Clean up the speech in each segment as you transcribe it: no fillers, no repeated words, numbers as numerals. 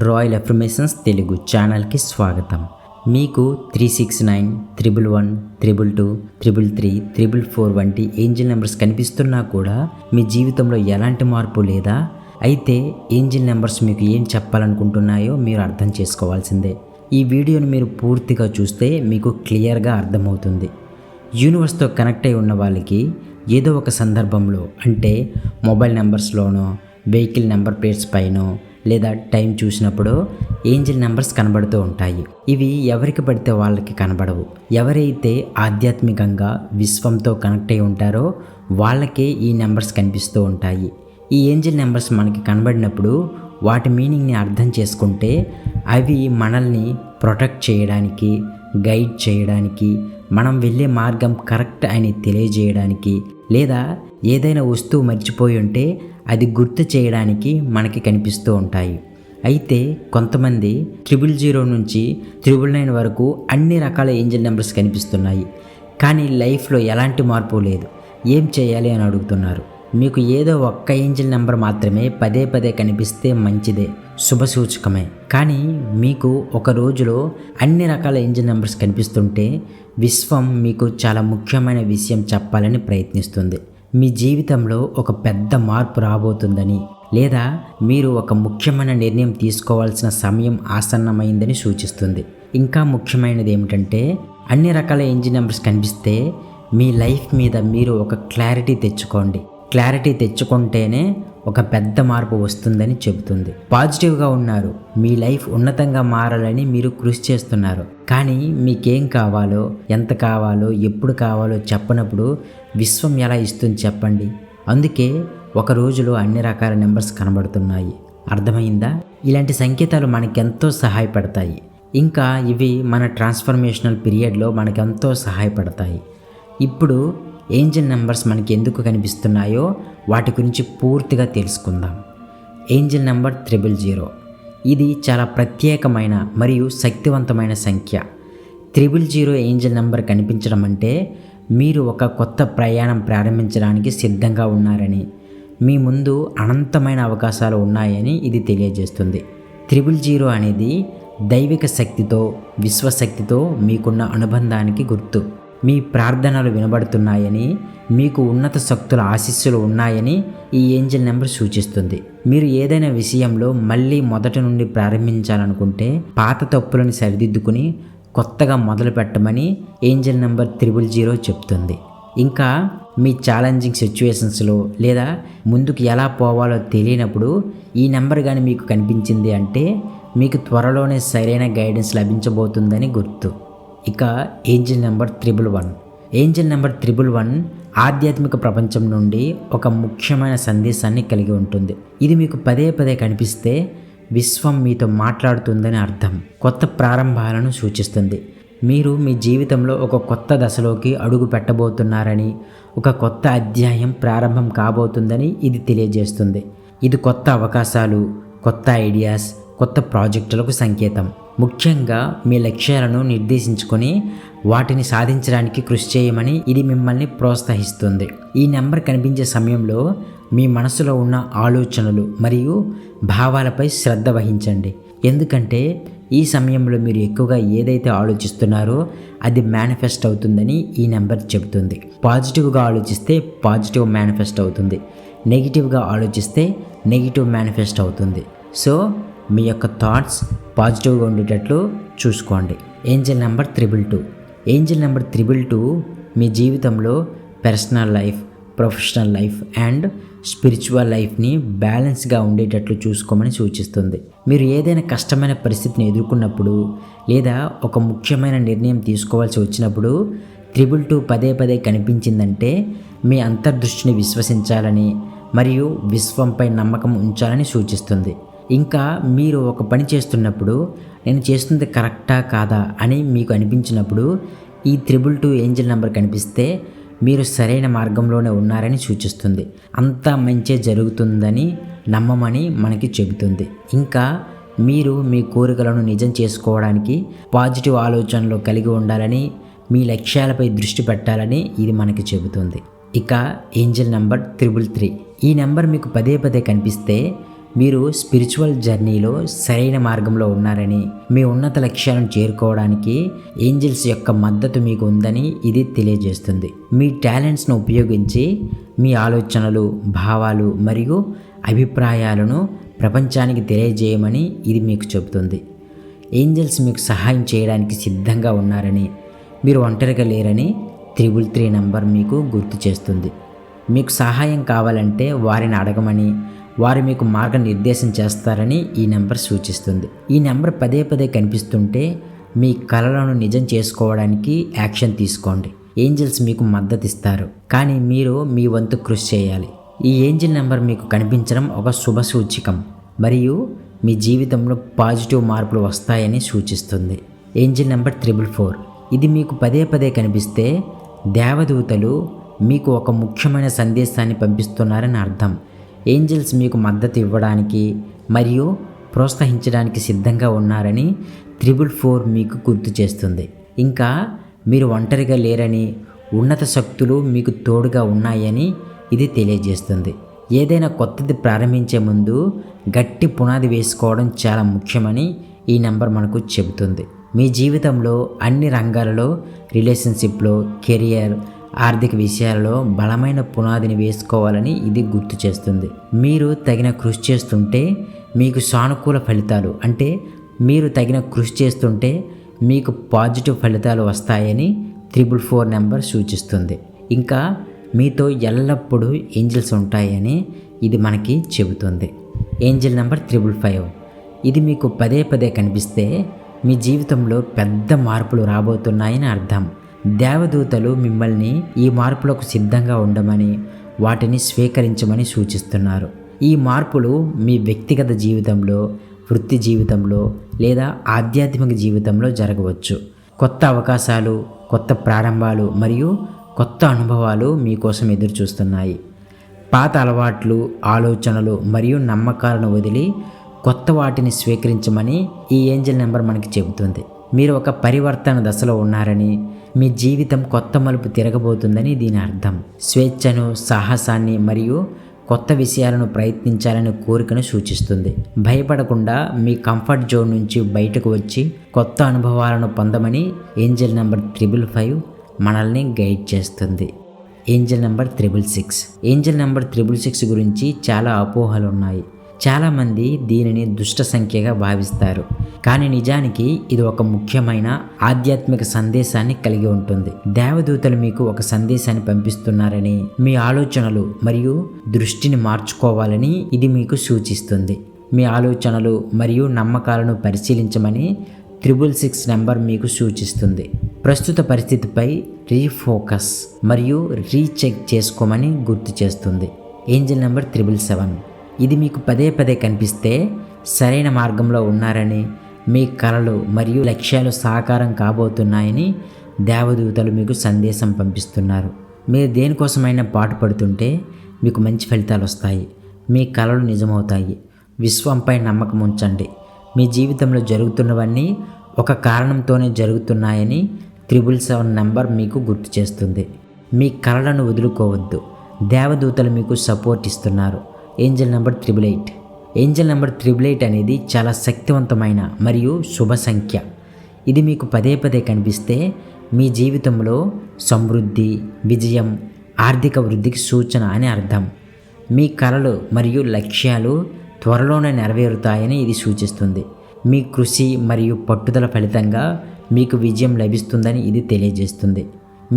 Royal affirmations Telugu ఛానల్కి స్వాగతం. మీకు 369, 111, 222, 333, 444 వంటి ఏంజిల్ నెంబర్స్ కనిపిస్తున్నా కూడా మీ జీవితంలో ఎలాంటి మార్పు లేదా? అయితే ఏంజిల్ నెంబర్స్ మీకు ఏం చెప్పాలనుకుంటున్నాయో మీరు అర్థం చేసుకోవాల్సిందే. ఈ వీడియోని మీరు పూర్తిగా చూస్తే మీకు క్లియర్గా అర్థమవుతుంది. యూనివర్స్తో కనెక్ట్ అయి ఉన్న వాళ్ళకి ఏదో ఒక సందర్భంలో, అంటే మొబైల్ నెంబర్స్లోనో, వెహికల్ నెంబర్ ప్లేట్స్ పైనో, లేదా టైం చూసినప్పుడు ఏంజిల్ నెంబర్స్ కనబడుతూ ఉంటాయి. ఇవి ఎవరికి పడితే వాళ్ళకి కనబడవు. ఎవరైతే ఆధ్యాత్మికంగా విశ్వంతో కనెక్ట్ అయి ఉంటారో వాళ్ళకే ఈ నెంబర్స్ కనిపిస్తూ ఉంటాయి. ఈ ఏంజిల్ నెంబర్స్ మనకి కనబడినప్పుడు వాటి మీనింగ్ని అర్థం చేసుకుంటే అవి మనల్ని ప్రొటెక్ట్ చేయడానికి, గైడ్ చేయడానికి, మనం వెళ్ళే మార్గం కరెక్ట్ అని తెలియజేయడానికి, లేదా ఏదైనా వస్తువు మర్చిపోయి ఉంటే అది గుర్తు చేయడానికి మనకి కనిపిస్తూ ఉంటాయి. అయితే కొంతమంది 000 నుంచి 999 వరకు అన్ని రకాల ఏంజిల్ నెంబర్స్ కనిపిస్తున్నాయి, కానీ లైఫ్లో ఎలాంటి మార్పు లేదు. ఏం చేయాలి అని అడుగుతున్నారు. మీకు ఏదో ఒక్క ఏంజిల్ నెంబర్ మాత్రమే పదే పదే కనిపిస్తే మంచిదే, శుభసూచకమే. కానీ మీకు ఒక రోజులో అన్ని రకాల ఏంజిల్ నెంబర్స్ కనిపిస్తుంటే విశ్వం మీకు చాలా ముఖ్యమైన విషయం చెప్పాలని ప్రయత్నిస్తుంది. మీ జీవితంలో ఒక పెద్ద మార్పు రాబోతుందని, లేదా మీరు ఒక ముఖ్యమైన నిర్ణయం తీసుకోవాల్సిన సమయం ఆసన్నమైందని సూచిస్తుంది. ఇంకా ముఖ్యమైనది ఏమిటంటే, అన్ని రకాల ఏంజిల్ నెంబర్స్ కనిపిస్తే మీ లైఫ్ మీద మీరు ఒక క్లారిటీ తెచ్చుకోండి. క్లారిటీ తెచ్చుకుంటేనే ఒక పెద్ద మార్పు వస్తుందని చెబుతుంది. పాజిటివ్గా ఉన్నారు, మీ లైఫ్ ఉన్నతంగా మారాలని మీరు కృషి చేస్తున్నారు. కానీ మీకేం కావాలో, ఎంత కావాలో, ఎప్పుడు కావాలో చెప్పనప్పుడు విశ్వం ఎలా ఇస్తుంది చెప్పండి. అందుకే ఒక రోజులో అన్ని రకాల నెంబర్స్ కనబడుతున్నాయి. అర్థమైందా? ఇలాంటి సంకేతాలు మనకెంతో సహాయపడతాయి. ఇంకా ఇవి మన ట్రాన్స్ఫర్మేషనల్ పీరియడ్లో మనకెంతో సహాయపడతాయి. ఇప్పుడు ఏంజిల్ నెంబర్స్ మనకి ఎందుకు కనిపిస్తున్నాయో వాటి గురించి పూర్తిగా తెలుసుకుందాం. Angel number 000. ఇది చాలా ప్రత్యేకమైన మరియు శక్తివంతమైన సంఖ్య. 000 ఏంజిల్ నెంబర్ కనిపించడం అంటే మీరు ఒక కొత్త ప్రయాణం ప్రారంభించడానికి సిద్ధంగా ఉన్నారని, మీ ముందు అనంతమైన అవకాశాలు ఉన్నాయని ఇది తెలియజేస్తుంది. 000 అనేది దైవిక శక్తితో, విశ్వశక్తితో మీకున్న అనుబంధానికి గుర్తు. మీ ప్రార్థనలు వినబడుతున్నాయని, మీకు ఉన్నత శక్తుల ఆశీస్సులు ఉన్నాయని ఈ ఏంజిల్ నెంబర్ సూచిస్తుంది. మీరు ఏదైనా విషయంలో మళ్ళీ మొదటి నుండి ప్రారంభించాలనుకుంటే పాత తప్పులను సరిదిద్దుకుని కొత్తగా మొదలు పెట్టమని ఏంజిల్ నెంబర్ 000 చెప్తుంది. ఇంకా మీ ఛాలెంజింగ్ సిచ్యువేషన్స్లో లేదా ముందుకు ఎలా పోవాలో తెలియనప్పుడు ఈ నెంబర్ కానీ మీకు కనిపించింది అంటే మీకు త్వరలోనే సరైన గైడెన్స్ లభించబోతుందని గుర్తు. ఇక ఏంజిల్ నెంబర్ 111. ఏంజిల్ నెంబర్ 111 ఆధ్యాత్మిక ప్రపంచం నుండి ఒక ముఖ్యమైన సందేశాన్ని కలిగి ఉంటుంది. ఇది మీకు పదే పదే కనిపిస్తే విశ్వం మీతో మాట్లాడుతుందని అర్థం. కొత్త ప్రారంభాలను సూచిస్తుంది. మీరు మీ జీవితంలో ఒక కొత్త దశలోకి అడుగు పెట్టబోతున్నారని, ఒక కొత్త అధ్యాయం ప్రారంభం కాబోతుందని ఇది తెలియజేస్తుంది. ఇది కొత్త అవకాశాలు, కొత్త ఐడియాస్, కొత్త ప్రాజెక్టులకు సంకేతం. ముఖ్యంగా మీ లక్ష్యాలను నిర్దేశించుకొని వాటిని సాధించడానికి కృషి చేయమని ఇది మిమ్మల్ని ప్రోత్సహిస్తుంది. ఈ నెంబర్ కనిపించే సమయంలో మీ మనసులో ఉన్న ఆలోచనలు మరియు భావాలపై శ్రద్ధ వహించండి. ఎందుకంటే ఈ సమయంలో మీరు ఎక్కువగా ఏదైతే ఆలోచిస్తున్నారో అది మేనిఫెస్ట్ అవుతుందని ఈ నెంబర్ చెబుతుంది. పాజిటివ్గా ఆలోచిస్తే పాజిటివ్ మేనిఫెస్ట్ అవుతుంది, నెగిటివ్గా ఆలోచిస్తే నెగిటివ్ మేనిఫెస్ట్ అవుతుంది. సో మీ యొక్క థాట్స్ పాజిటివ్గా ఉండేటట్లు చూసుకోండి. Angel number 222. ఏంజిల్ నెంబర్ 222 మీ జీవితంలో personal life, professional life and spiritual లైఫ్ని బ్యాలెన్స్గా ఉండేటట్లు చూసుకోమని సూచిస్తుంది. మీరు ఏదైనా కష్టమైన పరిస్థితిని ఎదుర్కొన్నప్పుడు లేదా ఒక ముఖ్యమైన నిర్ణయం తీసుకోవాల్సి వచ్చినప్పుడు 222 పదే పదే కనిపించిందంటే మీ అంతర్దృష్టిని విశ్వసించాలని మరియు విశ్వంపై నమ్మకం ఉంచాలని సూచిస్తుంది. ఇంకా మీరు ఒక పని చేస్తున్నప్పుడు నేను చేస్తుంది కరెక్టా కాదా అని మీకు అనిపించినప్పుడు ఈ 222 ఏంజిల్ నెంబర్ కనిపిస్తే మీరు సరైన మార్గంలోనే ఉన్నారని సూచిస్తుంది. అంతా మంచే జరుగుతుందని నమ్మమని మనకి చెబుతుంది. ఇంకా మీరు మీ కోరికలను నిజం చేసుకోవడానికి పాజిటివ్ ఆలోచనలు కలిగి ఉండాలని, మీ లక్ష్యాలపై దృష్టి పెట్టాలని ఇది మనకి చెబుతుంది. ఇక ఏంజిల్ నెంబర్ 333. ఈ నెంబర్ మీకు పదే పదే కనిపిస్తే మీరు స్పిరిచువల్ జర్నీలో సరైన మార్గంలో ఉన్నారని, మీ ఉన్నత లక్ష్యాలను చేరుకోవడానికి ఏంజల్స్ యొక్క మద్దతు మీకు ఉందని ఇది తెలియజేస్తుంది. మీ టాలెంట్స్ను ఉపయోగించి మీ ఆలోచనలు, భావాలు మరియు అభిప్రాయాలను ప్రపంచానికి తెలియజేయమని ఇది మీకు చెబుతుంది. ఏంజల్స్ మీకు సహాయం చేయడానికి సిద్ధంగా ఉన్నారని, మీరు ఒంటరిగా లేరని 333 నంబర్ మీకు గుర్తు చేస్తుంది. మీకు సహాయం కావాలంటే వారిని అడగమని, వారు మీకు మార్గనిర్దేశం చేస్తారని ఈ నెంబర్ సూచిస్తుంది. ఈ నెంబర్ పదే పదే కనిపిస్తుంటే మీ కలలను నిజం చేసుకోవడానికి యాక్షన్ తీసుకోండి. ఏంజల్స్ మీకు మద్దతు ఇస్తారు, కానీ మీరు మీ వంతు కృషి చేయాలి. ఈ ఏంజల్ నెంబర్ మీకు కనిపించడం ఒక శుభ సూచికం మరియు మీ జీవితంలో పాజిటివ్ మార్పులు వస్తాయని సూచిస్తుంది. Angel number 444. ఇది మీకు పదే పదే కనిపిస్తే దేవదూతలు మీకు ఒక ముఖ్యమైన సందేశాన్ని పంపిస్తున్నారని అర్థం. ఏంజల్స్ మీకు మద్దతు ఇవ్వడానికి మరియు ప్రోత్సహించడానికి సిద్ధంగా ఉన్నారని 444 మీకు గుర్తు చేస్తుంది. ఇంకా మీరు ఒంటరిగా లేరని, ఉన్నత శక్తులు మీకు తోడుగా ఉన్నాయని ఇది తెలియజేస్తుంది. ఏదైనా కొత్తది ప్రారంభించే ముందు గట్టి పునాది వేసుకోవడం చాలా ముఖ్యమని ఈ నెంబర్ మనకు చెబుతుంది. మీ జీవితంలో అన్ని రంగాలలో, రిలేషన్షిప్లో, కెరియర్, ఆర్థిక విషయాలలో బలమైన పునాదిని వేసుకోవాలని ఇది గుర్తు చేస్తుంది. మీరు తగిన కృషి చేస్తుంటే మీకు సానుకూల ఫలితాలు, అంటే మీరు తగిన కృషి చేస్తుంటే మీకు పాజిటివ్ ఫలితాలు వస్తాయని 444 నెంబర్ సూచిస్తుంది. ఇంకా మీతో ఎల్లప్పుడూ ఏంజల్స్ ఉంటాయని ఇది మనకి చెబుతుంది. Angel number 555. ఇది మీకు పదే పదే కనిపిస్తే మీ జీవితంలో పెద్ద మార్పులు రాబోతున్నాయని అర్థం. దేవదూతలు మిమ్మల్ని ఈ మార్పులకు సిద్ధంగా ఉండమని, వాటిని స్వీకరించమని సూచిస్తున్నారు. ఈ మార్పులు మీ వ్యక్తిగత జీవితంలో, వృత్తి జీవితంలో లేదా ఆధ్యాత్మిక జీవితంలో జరగవచ్చు. కొత్త అవకాశాలు, కొత్త ప్రారంభాలు మరియు కొత్త అనుభవాలు మీకోసం ఎదురు చూస్తున్నాయి. పాత అలవాట్లు, ఆలోచనలు మరియు నమ్మకాలను వదిలి కొత్త వాటిని స్వీకరించమని ఈ ఏంజల్ నెంబర్ మనకి చెబుతుంది. మీరు ఒక పరివర్తన దశలో ఉన్నారని, మీ జీవితం కొత్త మలుపు తిరగబోతుందని దీని అర్థం. స్వేచ్ఛను, సాహసాన్ని మరియు కొత్త విషయాలను ప్రయత్నించాలనే కోరికను సూచిస్తుంది. భయపడకుండా మీ కంఫర్ట్ జోన్ నుంచి బయటకు వచ్చి కొత్త అనుభవాలను పొందమని ఏంజల్ నెంబర్ 555 మనల్ని గైడ్ చేస్తుంది. Angel number 666. ఏంజల్ నెంబర్ 666 గురించి చాలా అపోహలు ఉన్నాయి. చాలామంది దీనిని దుష్ట సంఖ్యగా భావిస్తారు, కానీ నిజానికి ఇది ఒక ముఖ్యమైన ఆధ్యాత్మిక సందేశాన్ని కలిగి ఉంటుంది. దేవదూతలు మీకు ఒక సందేశాన్ని పంపిస్తున్నారని, మీ ఆలోచనలు మరియు దృష్టిని మార్చుకోవాలని ఇది మీకు సూచిస్తుంది. మీ ఆలోచనలు మరియు నమ్మకాలను పరిశీలించమని 666 నెంబర్ మీకు సూచిస్తుంది. ప్రస్తుత పరిస్థితిపై రీఫోకస్ మరియు రీచెక్ చేసుకోమని గుర్తు చేస్తుంది. Angel number 777. ఇది మీకు పదే పదే కనిపిస్తే సరైన మార్గంలో ఉన్నారని, మీ కలలు మరియు లక్ష్యాలు సాకారం కాబోతున్నాయని దేవదూతలు మీకు సందేశం పంపిస్తున్నారు. మీరు దేనికోసమైనా పాటుపడుతుంటే మీకు మంచి ఫలితాలు వస్తాయి. మీ కలలు నిజమవుతాయి. విశ్వంపై నమ్మకం ఉంచండి. మీ జీవితంలో జరుగుతున్నవన్నీ ఒక కారణంతోనే జరుగుతున్నాయని 777 నెంబర్ మీకు గుర్తు చేస్తుంది. మీ కలలను వదులుకోవద్దు. దేవదూతలు మీకు సపోర్ట్ ఇస్తున్నారు. Angel number 888. ఏంజల్ నెంబర్ 888 అనేది చాలా శక్తివంతమైన మరియు శుభ సంఖ్య. ఇది మీకు పదే పదే కనిపిస్తే మీ జీవితంలో సమృద్ధి, విజయం, ఆర్థిక వృద్ధికి సూచన అని అర్థం. మీ కలలు మరియు లక్ష్యాలు త్వరలోనే నెరవేరుతాయని ఇది సూచిస్తుంది. మీ కృషి మరియు పట్టుదల ఫలితంగా మీకు విజయం లభిస్తుందని ఇది తెలియజేస్తుంది.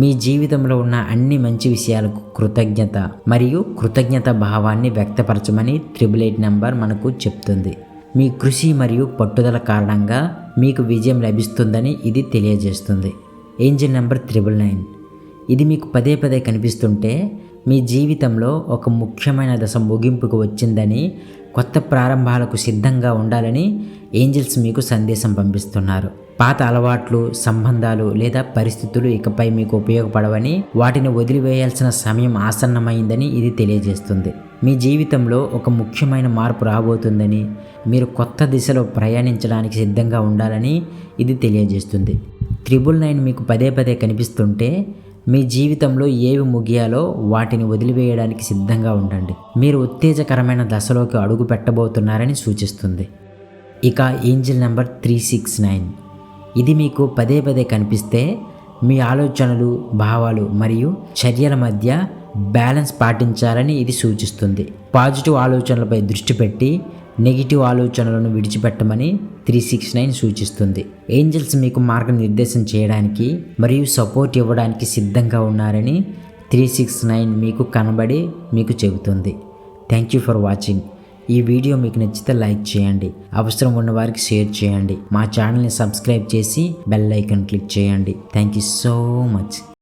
మీ జీవితంలో ఉన్న అన్ని మంచి విషయాలకు కృతజ్ఞత మరియు కృతజ్ఞత భావాన్ని వ్యక్తపరచమని 888 నెంబర్ మనకు చెప్తుంది. మీ కృషి మరియు పట్టుదల కారణంగా మీకు విజయం లభిస్తుందని ఇది తెలియజేస్తుంది. Angel number 999. ఇది మీకు పదే పదే కనిపిస్తుంటే మీ జీవితంలో ఒక ముఖ్యమైన దశ ముగింపుకు వచ్చిందని, కొత్త ప్రారంభాలకు సిద్ధంగా ఉండాలని ఏంజల్స్ మీకు సందేశం పంపిస్తున్నారు. పాత అలవాట్లు, సంబంధాలు లేదా పరిస్థితులు ఇకపై మీకు ఉపయోగపడవని, వాటిని వదిలివేయాల్సిన సమయం ఆసన్నమైందని ఇది తెలియజేస్తుంది. మీ జీవితంలో ఒక ముఖ్యమైన మార్పు రాబోతుందని, మీరు కొత్త దిశలో ప్రయాణించడానికి సిద్ధంగా ఉండాలని ఇది తెలియజేస్తుంది. 999 మీకు పదే పదే కనిపిస్తుంటే మీ జీవితంలో ఏవి ముగియాలో వాటిని వదిలివేయడానికి సిద్ధంగా ఉండండి. మీరు ఉత్తేజకరమైన దశలోకి అడుగు పెట్టబోతున్నారని సూచిస్తుంది. ఇక ఏంజిల్ నెంబర్ 369. ఇది మీకు పదే పదే కనిపిస్తే మీ ఆలోచనలు, భావాలు మరియు చర్యల మధ్య బ్యాలెన్స్ పాటించాలని ఇది సూచిస్తుంది. పాజిటివ్ ఆలోచనలపై దృష్టి పెట్టి నెగిటివ్ ఆలోచనలను విడిచిపెట్టమని 369 సూచిస్తుంది. ఏంజల్స్ మీకు మార్గనిర్దేశం చేయడానికి మరియు సపోర్ట్ ఇవ్వడానికి సిద్ధంగా ఉన్నారని 369 మీకు కనబడి మీకు చెబుతుంది. Thank you for watching. ఈ వీడియో మీకు నచ్చితే లైక్ చేయండి, అవసరం ఉన్న వారికి షేర్ చేయండి, మా ఛానల్ని సబ్స్క్రైబ్ చేసి బెల్ ఐకాన్ క్లిక్ చేయండి. Thank you so much.